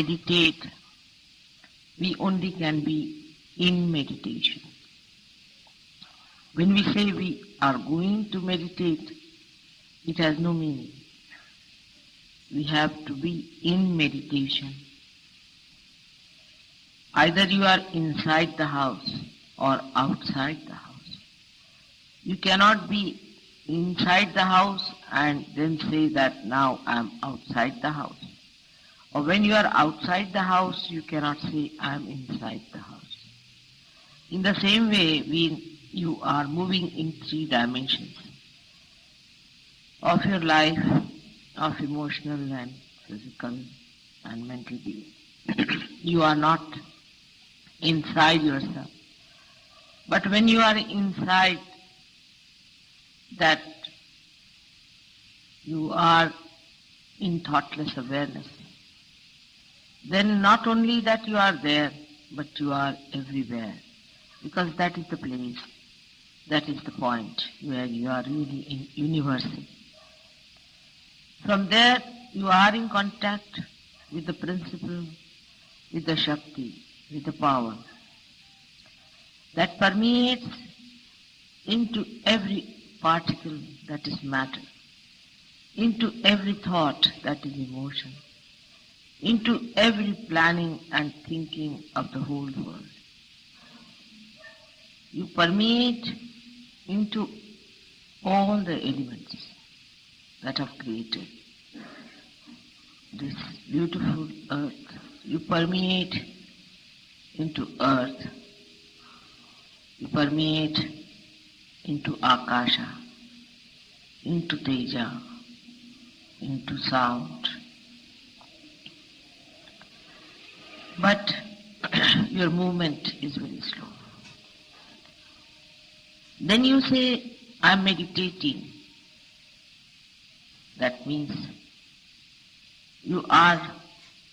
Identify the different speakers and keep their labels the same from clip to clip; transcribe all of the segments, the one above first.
Speaker 1: meditate, we only can be in meditation. When we say we are going to meditate, it has no meaning. We have to be in meditation. Either you are inside the house or outside the house. You cannot be inside the house and then say that now I am outside the house. Or when you are outside the house, you cannot say I am inside the house. In the same way, you are moving in three dimensions of your life, of emotional and physical and mental being. You are not inside yourself. But when you are inside that, you are in thoughtless awareness. Then not only that you are there, but you are everywhere. Because that is the place, that is the point where you are really in universal. From there, you are in contact with the principle, with the Shakti, with the power that permeates into every particle that is matter, into every thought that is emotion, into every planning and thinking of the whole world. You permeate into all the elements that have created this beautiful earth. You permeate into earth. You permeate into Akasha, into Teja, into sound. But your movement is very slow. Then you say, I am meditating. That means you are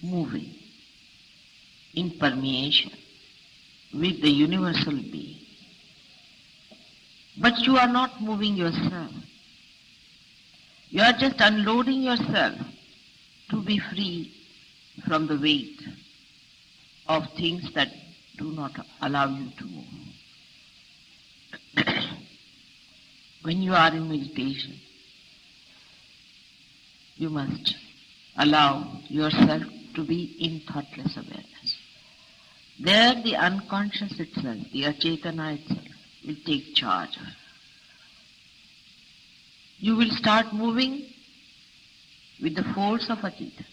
Speaker 1: moving in permeation with the universal being. But you are not moving yourself. You are just unloading yourself to be free from the weight of things that do not allow you to move. When you are in meditation, you must allow yourself to be in thoughtless awareness. There the unconscious itself, the achetana itself, will take charge. You will start moving with the force of Acheta.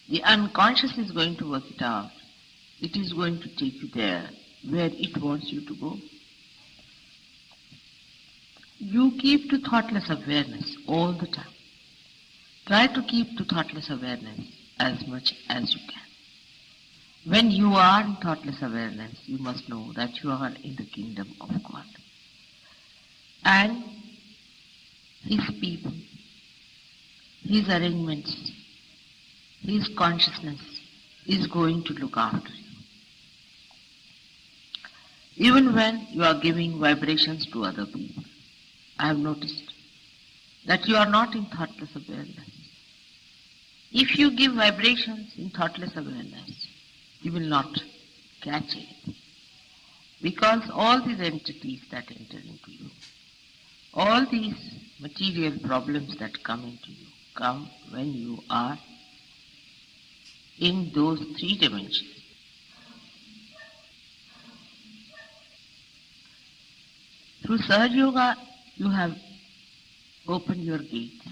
Speaker 1: The unconscious is going to work it out. It is going to take you there where it wants you to go. You keep to thoughtless awareness all the time. Try to keep to thoughtless awareness as much as you can. When you are in thoughtless awareness, you must know that you are in the kingdom of God. And His people, His arrangements, His consciousness is going to look after you. Even when you are giving vibrations to other people, I have noticed that you are not in thoughtless awareness. If you give vibrations in thoughtless awareness, you will not catch it. Because all these entities that enter into you, all these material problems that come into you, come when you are in those three dimensions. Through Sahaja Yoga, you have opened your gates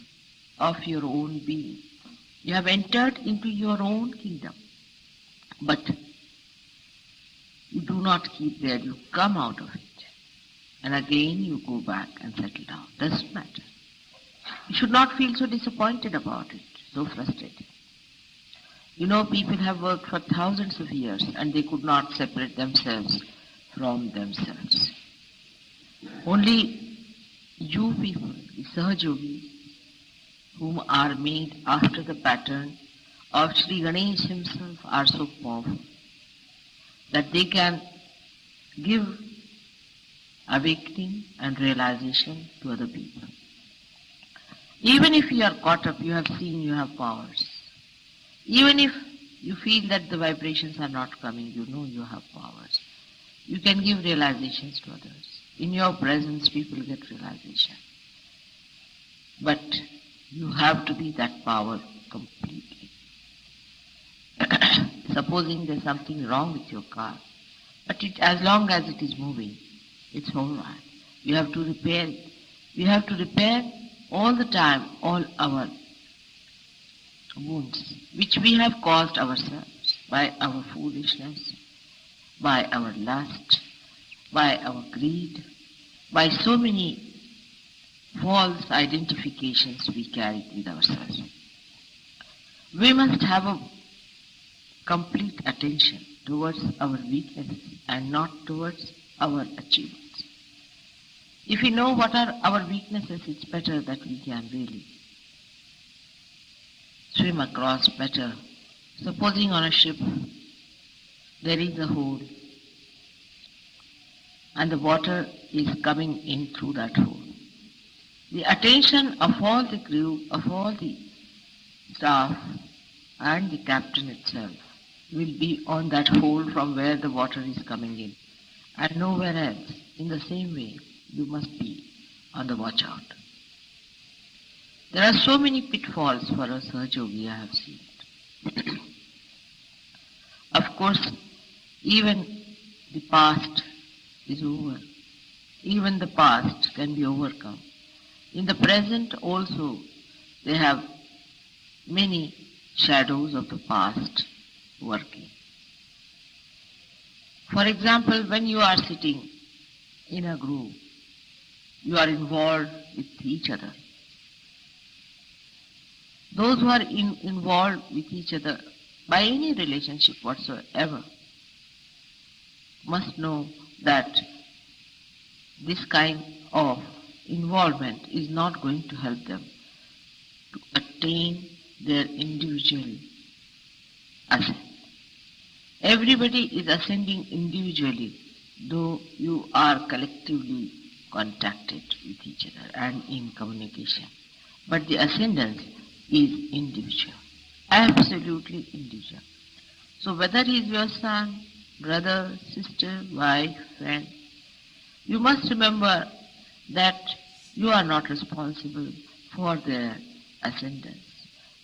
Speaker 1: of your own being. You have entered into your own kingdom. But you do not keep there, you come out of it. And again you go back and settle down. Doesn't matter. You should not feel so disappointed about it, so frustrated. You know, people have worked for thousands of years and they could not separate themselves from themselves. Only you people, the Sahaja Yogis, whom are made after the pattern of Sri Ganesh himself, are so powerful that they can give awakening and realization to other people. Even if you are caught up, you have seen you have powers. Even if you feel that the vibrations are not coming, you know you have powers. You can give realizations to others. In your presence, people get realization. But you have to be that power completely. Supposing there's something wrong with your car, but as long as it is moving, it's all right. You have to repair it. We have to repair all the time all our wounds, which we have caused ourselves by our foolishness, by our lust, by our greed, by so many false identifications we carry with ourselves. We must have a complete attention towards our weaknesses and not towards our achievements. If we know what are our weaknesses, it's better that we can really swim across better. Supposing on a ship there is a hole and the water is coming in through that hole. The attention of all the crew, of all the staff and the captain itself will be on that hole from where the water is coming in and nowhere else. In the same way, you must be on the watch out. There are so many pitfalls for a Sahaja Yogi, I have seen. Of course, even the past is over. Even the past can be overcome. In the present also, they have many shadows of the past working. For example, when you are sitting in a group, you are involved with each other. Those who are involved with each other by any relationship whatsoever must know that this kind of involvement is not going to help them to attain their individual ascent. Everybody is ascending individually, though you are collectively contacted with each other and in communication. But the ascendance is individual, absolutely individual. So whether he is your son, brother, sister, wife, friend, you must remember that you are not responsible for their ascendance.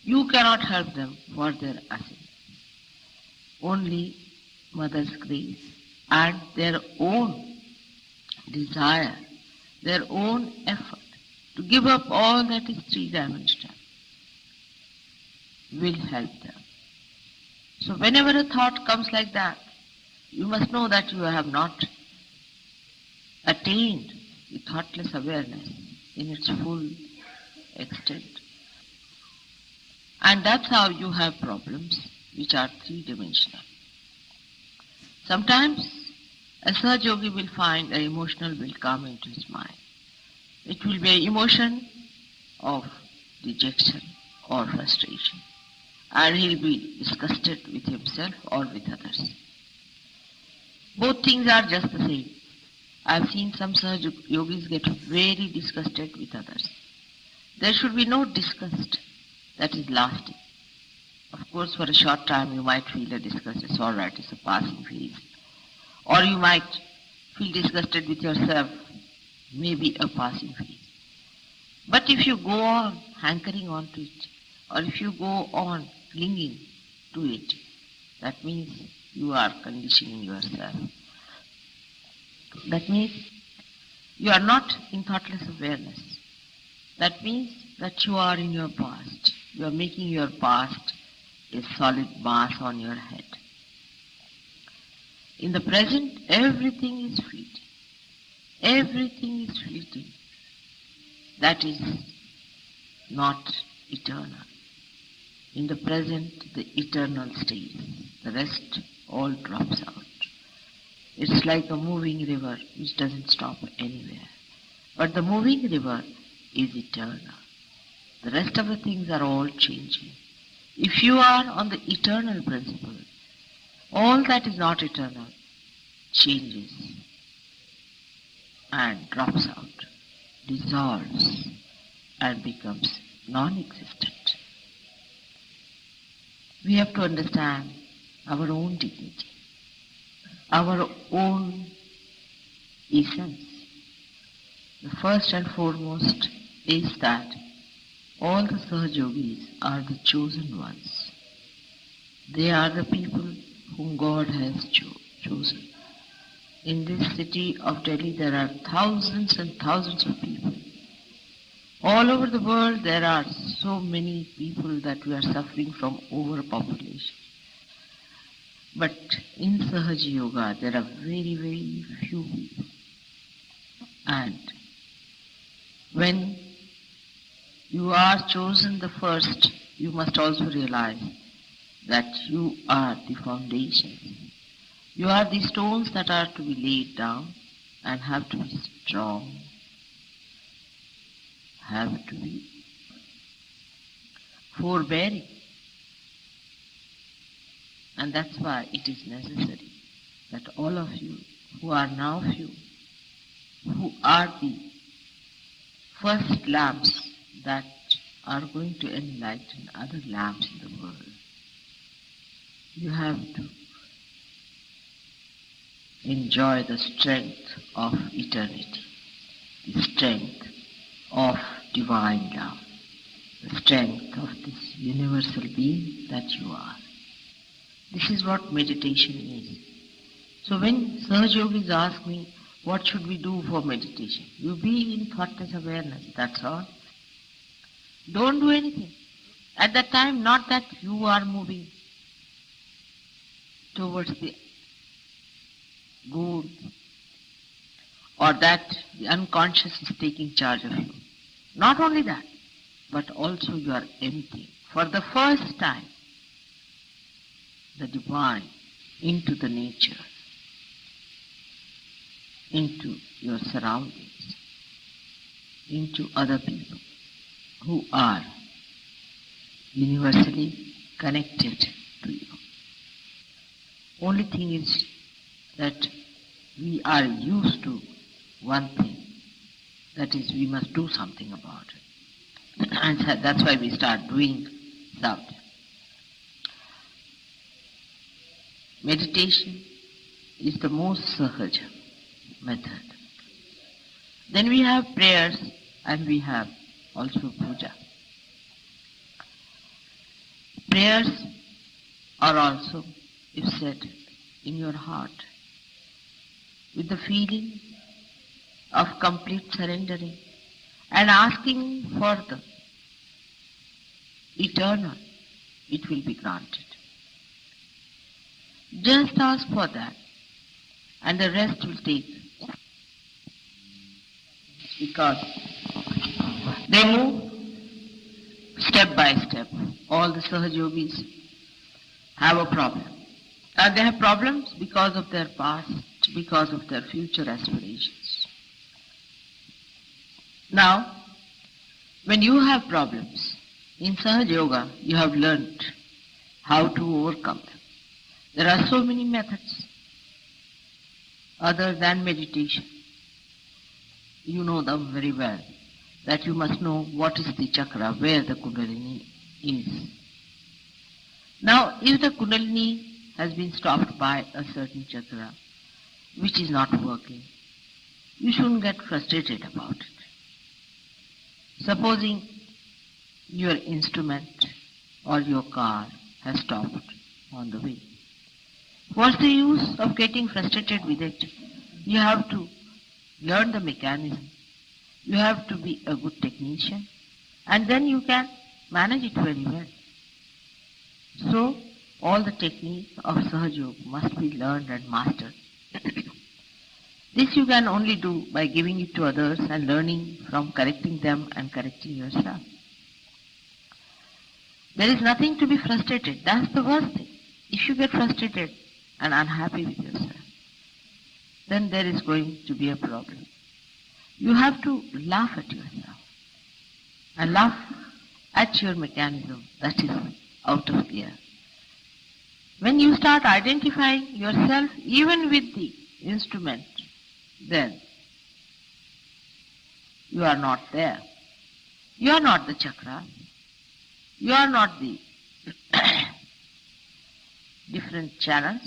Speaker 1: You cannot help them for their ascendance. Only Mother's grace and their own desire, their own effort to give up all that is three-dimensional will help them. So whenever a thought comes like that, you must know that you have not attained the thoughtless awareness in its full extent. And that's how you have problems which are three-dimensional. Sometimes a Sahaja Yogi will find an emotional will come into his mind. It will be an emotion of dejection or frustration, and he'll be disgusted with himself or with others. Both things are just the same. I've seen some Sahaja Yogis get very disgusted with others. There should be no disgust that is lasting. Of course, for a short time you might feel a disgust, it's all right, it's a passing phase. Or you might feel disgusted with yourself, maybe a passing phase. But if you go on hankering on to it, or if you go on clinging to it, that means you are conditioning yourself. That means you are not in thoughtless awareness. That means that you are in your past. You are making your past a solid mass on your head. In the present, everything is fleeting. Everything is fleeting. That is not eternal. In the present, the eternal stays. The rest all drops out. It's like a moving river which doesn't stop anywhere. But the moving river is eternal. The rest of the things are all changing. If you are on the eternal principle, all that is not eternal changes and drops out, dissolves and becomes non-existent. We have to understand our own dignity, our own essence. The first and foremost is that all the Sahajogis are the chosen ones. They are the people whom God has chosen. In this city of Delhi, there are thousands and thousands of people. All over the world, there are so many people that we are suffering from overpopulation. But in Sahaja Yoga, there are very, very few people. And when you are chosen the first, you must also realize that you are the foundation. You are the stones that are to be laid down and have to be strong, have to be forbearing. And that's why it is necessary that all of you who are now few, who are the first lamps that are going to enlighten other lamps in the world, you have to enjoy the strength of eternity, the strength of divine love, the strength of this universal being that you are. This is what meditation is. So when Sahaja Yogis ask me, what should we do for meditation? You be in thoughtless awareness, that's all. Don't do anything. At that time, not that you are moving towards the good or that the unconscious is taking charge of you. Not only that, but also you are emptying. For the first time, the divine into the nature, into your surroundings, into other people who are universally connected to you. Only thing is that we are used to one thing, that is we must do something about it. And that's why we start doing something. Meditation is the most sahaja method. Then we have prayers and we have also puja. Prayers are also, if said in your heart, with the feeling of complete surrendering and asking for the eternal, it will be granted. Just ask for that and the rest will take, because they move step by step. All the Sahaja Yogis have a problem. They have problems because of their past, because of their future aspirations. Now, when you have problems, in Sahaja Yoga, you have learnt how to overcome them. There are so many methods other than meditation. You know them very well, that you must know what is the chakra, where the Kundalini is. Now, if the Kundalini has been stopped by a certain chakra, which is not working, you shouldn't get frustrated about it. Supposing your instrument or your car has stopped on the way. What's the use of getting frustrated with it? You have to learn the mechanism. You have to be a good technician, and then you can manage it very well. So, all the techniques of Sahaja Yoga must be learned and mastered. This you can only do by giving it to others and learning from correcting them and correcting yourself. There is nothing to be frustrated. That's the worst thing. If you get frustrated and unhappy with yourself, then there is going to be a problem. You have to laugh at yourself and laugh at your mechanism that is out of gear. When you start identifying yourself even with the instrument, then you are not there. You are not the chakra. You are not the different channels.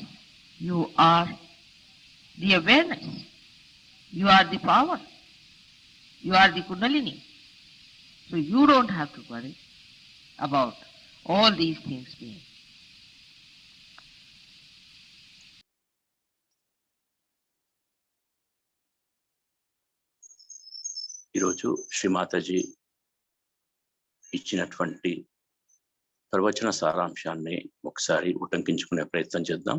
Speaker 1: You are the awareness. You are the power. You are the Kundalini. So you don't have to worry about all these things being.
Speaker 2: ఈరోజు శ్రీమాతాజీ ఇచ్చినటువంటి ప్రవచన సారాంశాన్ని ఒకసారి ఉటంకించుకునే ప్రయత్నం చేద్దాం.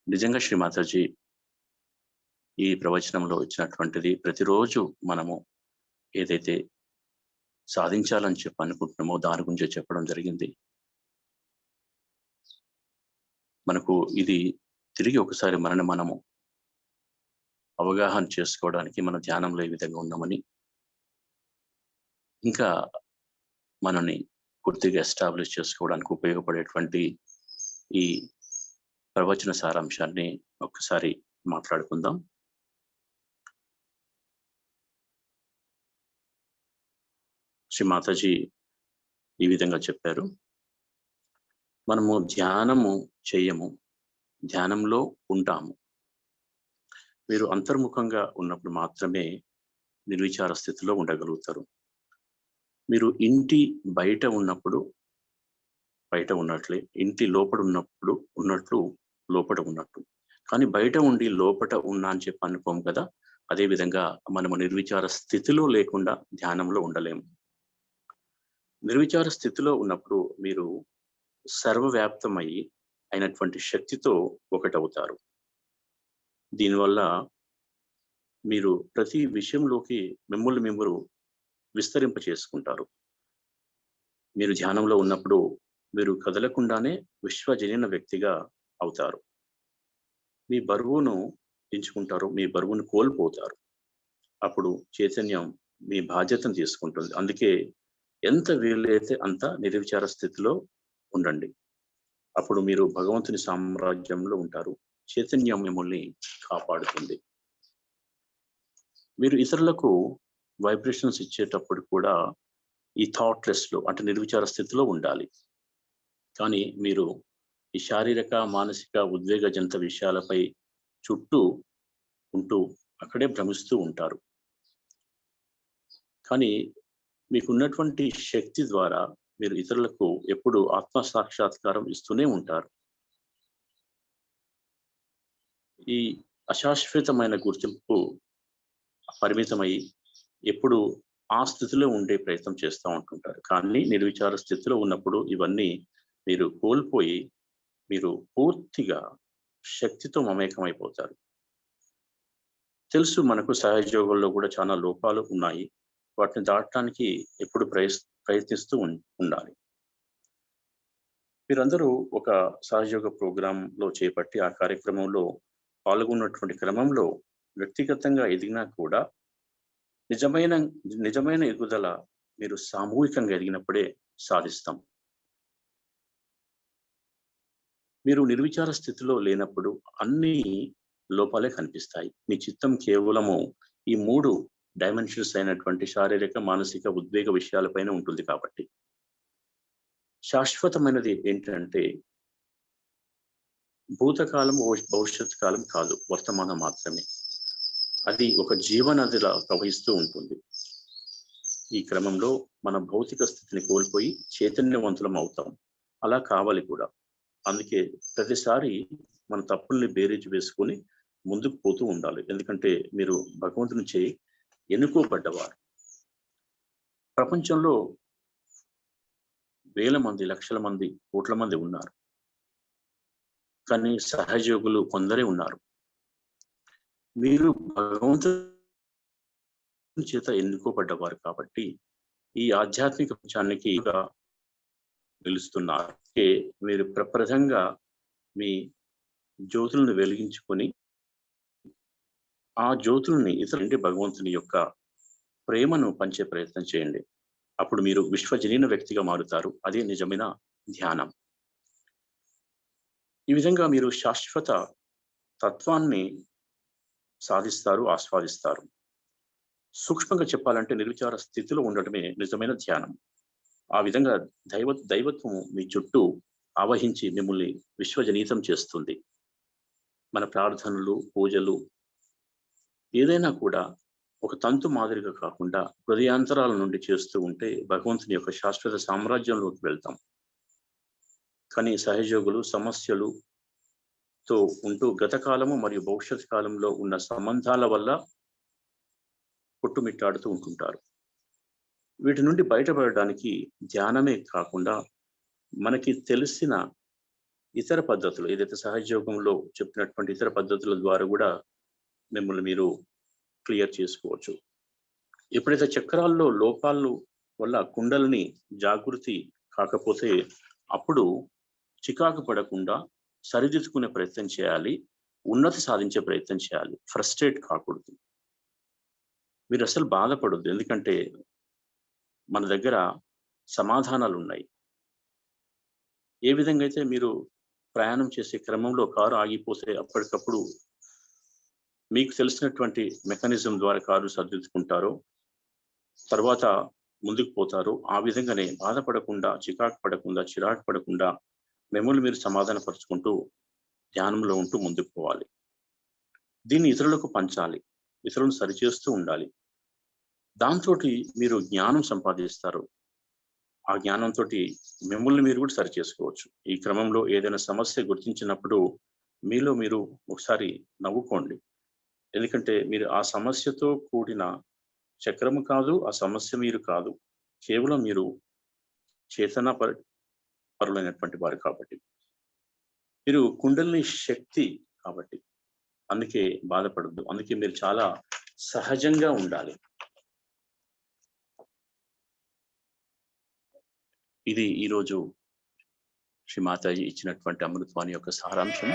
Speaker 2: నిజంగా శ్రీమాతాజీ ఈ ప్రవచనంలో ఇచ్చినటువంటిది ప్రతిరోజు మనము ఏదైతే సాధించాలని చెప్పి అనుకుంటున్నామో దాని గురించి చెప్పడం జరిగింది. మనకు ఇది తిరిగి ఒకసారి మనము అవగాహన చేసుకోవడానికి మన ధ్యానంలో ఏ విధంగా ఉన్నామని, ఇంకా మనని పూర్తిగా ఎస్టాబ్లిష్ చేసుకోవడానికి ఉపయోగపడేటువంటి ఈ ప్రవచన సారాంశాన్ని ఒక్కసారి మాట్లాడుకుందాం. శ్రీ మాతాజీ ఈ విధంగా చెప్పారు, మనము ధ్యానము చేయము, ధ్యానంలో ఉంటాము. మీరు అంతర్ముఖంగా ఉన్నప్పుడు మాత్రమే నిర్విచార స్థితిలో ఉండగలుగుతారు. మీరు ఇంటి బయట ఉన్నప్పుడు బయట ఉన్నట్లే, ఇంటి లోపల ఉన్నట్లు లోపల ఉన్నట్టు. కానీ బయట ఉండి లోపల ఉన్నా అని చెప్పి అనుకోము కదా. అదేవిధంగా మనము నిర్విచార స్థితిలో లేకుండా ధ్యానంలో ఉండలేము. నిర్విచార స్థితిలో ఉన్నప్పుడు మీరు సర్వవ్యాప్తమయ్యి అయినటువంటి శక్తితో ఒకటవుతారు. దీనివల్ల మీరు ప్రతి విషయంలోకి మిమ్మల్ని మీరు విస్తరింప చేసుకుంటారు. మీరు ధ్యానంలో ఉన్నప్పుడు మీరు కదలకుండానే విశ్వజనీన వ్యక్తిగా అవుతారు. మీ బరువును పెంచుకుంటారు, మీ బరువును కోల్పోతారు. అప్పుడు చైతన్యం మీ బాధ్యతను తీసుకుంటుంది. అందుకే ఎంత వీలైతే అంత నిర్విచార స్థితిలో ఉండండి. అప్పుడు మీరు భగవంతుని సామ్రాజ్యంలో ఉంటారు. చైతన్యం మిమ్మల్ని కాపాడుతుంది. మీరు ఇతరులకు వైబ్రేషన్స్ ఇచ్చేటప్పుడు కూడా ఈ థాట్లెస్లో అంటే నిర్విచార స్థితిలో ఉండాలి. కానీ మీరు ఈ శారీరక, మానసిక, ఉద్వేగజనిత విషయాలపై చుట్టూ ఉంటూ అక్కడే భ్రమిస్తూ ఉంటారు. కానీ మీకున్నటువంటి శక్తి ద్వారా మీరు ఇతరులకు ఎప్పుడు ఆత్మ సాక్షాత్కారం ఇస్తూనే ఉంటారు. ఈ అశాశ్వతమైన గుర్తింపు పరిమితమై ఎప్పుడు ఆ స్థితిలో ఉండే ప్రయత్నం చేస్తూ ఉంటుంటారు. కానీ నిర్విచార స్థితిలో ఉన్నప్పుడు ఇవన్నీ మీరు కోల్పోయి మీరు పూర్తిగా శక్తితో మమేకమైపోతారు. తెలుసు, మనకు సహజయోగంలో కూడా చాలా లోపాలు ఉన్నాయి. వాటిని దాటడానికి ఎప్పుడు ప్రయత్నిస్తూ ఉండాలి. మీరందరూ ఒక సహజయోగ ప్రోగ్రాంలో చేపట్టి ఆ కార్యక్రమంలో పాల్గొన్నటువంటి క్రమంలో వ్యక్తిగతంగా ఎదిగినా కూడా నిజమైన ఎదుగుదల మీరు సామూహికంగా ఎదిగినప్పుడే సాధిస్తాం. మీరు నిర్విచార స్థితిలో లేనప్పుడు అన్ని లోపాలే కనిపిస్తాయి. మీ చిత్తం కేవలము ఈ 3 డైమెన్షన్స్ అయినటువంటి శారీరక, మానసిక, ఉద్వేగ విషయాలపైన ఉంటుంది. కాబట్టి శాశ్వతమైనది ఏంటంటే భూతకాలం, భవిష్యత్ కాలం కాదు, వర్తమానం మాత్రమే. అది ఒక జీవనదిలా ప్రవహిస్తూ ఉంటుంది. ఈ క్రమంలో మన భౌతిక స్థితిని కోల్పోయి చైతన్యవంతులం అవుతాం. అలా కావాలి కూడా. అందుకే ప్రతిసారి మన తప్పుల్ని బేరీజు వేసుకొని ముందుకు పోతూ ఉండాలి. ఎందుకంటే మీరు భగవంతుని చేయి ఎన్నుకోబడ్డవారు. ప్రపంచంలో వేల మంది, లక్షల మంది, కోట్ల మంది ఉన్నారు. కానీ సహజయోగులు కొందరే ఉన్నారు. మీరు భగవంతుని చేత ఎన్నుకోబడ్డవారు కాబట్టి ఈ ఆధ్యాత్మిక ప్రపంచానికి నిలుస్తున్నారు. మీరు ప్రప్రథంగా మీ జ్యోతులను వెలిగించుకొని ఆ జ్యోతుల్ని ఇతరులంటే భగవంతుని యొక్క ప్రేమను పంచే ప్రయత్నం చేయండి. అప్పుడు మీరు విశ్వజనీన వ్యక్తిగా మారుతారు. అదే నిజమైన ధ్యానం. ఈ విధంగా మీరు శాశ్వత తత్వాన్ని సాధిస్తారు, ఆస్వాదిస్తారు. సూక్ష్మంగా చెప్పాలంటే నిర్విచార స్థితిలో ఉండటమే నిజమైన ధ్యానం. ఆ విధంగా దైవత్వము మీ చుట్టూ ఆవహించి మిమ్మల్ని విశ్వజనీతం చేస్తుంది. మన ప్రార్థనలు, పూజలు ఏదైనా కూడా ఒక తంతు మాదిరిగా కాకుండా హృదయాంతరాల నుండి చేస్తూ ఉంటే భగవంతుని యొక్క శాశ్వత సామ్రాజ్యంలోకి వెళ్తాం. కానీ సహయోగులు సమస్యలుతో ఉంటూ గతకాలము మరియు భవిష్యత్ కాలంలో ఉన్న సంబంధాల వల్ల కొట్టుమిట్టాడుతూ ఉంటుంటారు. వీటి నుండి బయటపడడానికి ధ్యానమే కాకుండా మనకి తెలిసిన ఇతర పద్ధతులు, ఏదైతే సహజయోగంలో చెప్పినటువంటి ఇతర పద్ధతుల ద్వారా కూడా మిమ్మల్ని మీరు క్లియర్ చేసుకోవచ్చు. ఎప్పుడైతే చక్రాల్లో లోపాలు వల్ల కుండలిని జాగృతి కాకపోతే అప్పుడు చికాకు పడకుండా సరిదిద్దుకునే ప్రయత్నం చేయాలి, ఉన్నతి సాధించే ప్రయత్నం చేయాలి. ఫ్రస్ట్రేట్ కాకూడదు. మీరు అసలు బాధపడద్దు, ఎందుకంటే మన దగ్గర సమాధానాలు ఉన్నాయి. ఏ విధంగా అయితే మీరు ప్రయాణం చేసే క్రమంలో కారు ఆగిపోతే అప్పటికప్పుడు మీకు తెలిసినటువంటి మెకానిజం ద్వారా కారు సర్దిద్దుకుంటారో, తర్వాత ముందుకు పోతారో, ఆ విధంగానే బాధపడకుండా, చికాకు పడకుండా, చిరాకు పడకుండా మిమ్మల్ని మీరు సమాధానపరుచుకుంటూ ధ్యానంలో ఉంటూ ముందుకు పోవాలి. దీన్ని ఇతరులకు పంచాలి, ఇతరులను సరిచేస్తూ ఉండాలి. దాంతో మీరు జ్ఞానం సంపాదిస్తారు. ఆ జ్ఞానంతో మిమ్మల్ని మీరు కూడా సరి చేసుకోవచ్చు. ఈ క్రమంలో ఏదైనా సమస్య గుర్తించినప్పుడు మీలో మీరు ఒకసారి నవ్వుకోండి. ఎందుకంటే మీరు ఆ సమస్యతో కూడిన చక్రము కాదు, ఆ సమస్య మీరు కాదు, కేవలం మీరు చేతన పరులైనటువంటి వారు కాబట్టి, మీరు కుండలిని శక్తి కాబట్టి. అందుకే బాధపడద్దు, అందుకే మీరు చాలా సహజంగా ఉండాలి. ఇది ఈరోజు శ్రీ మాతాజీ ఇచ్చినటువంటి అమృతవాణి యొక్క సారాంశం.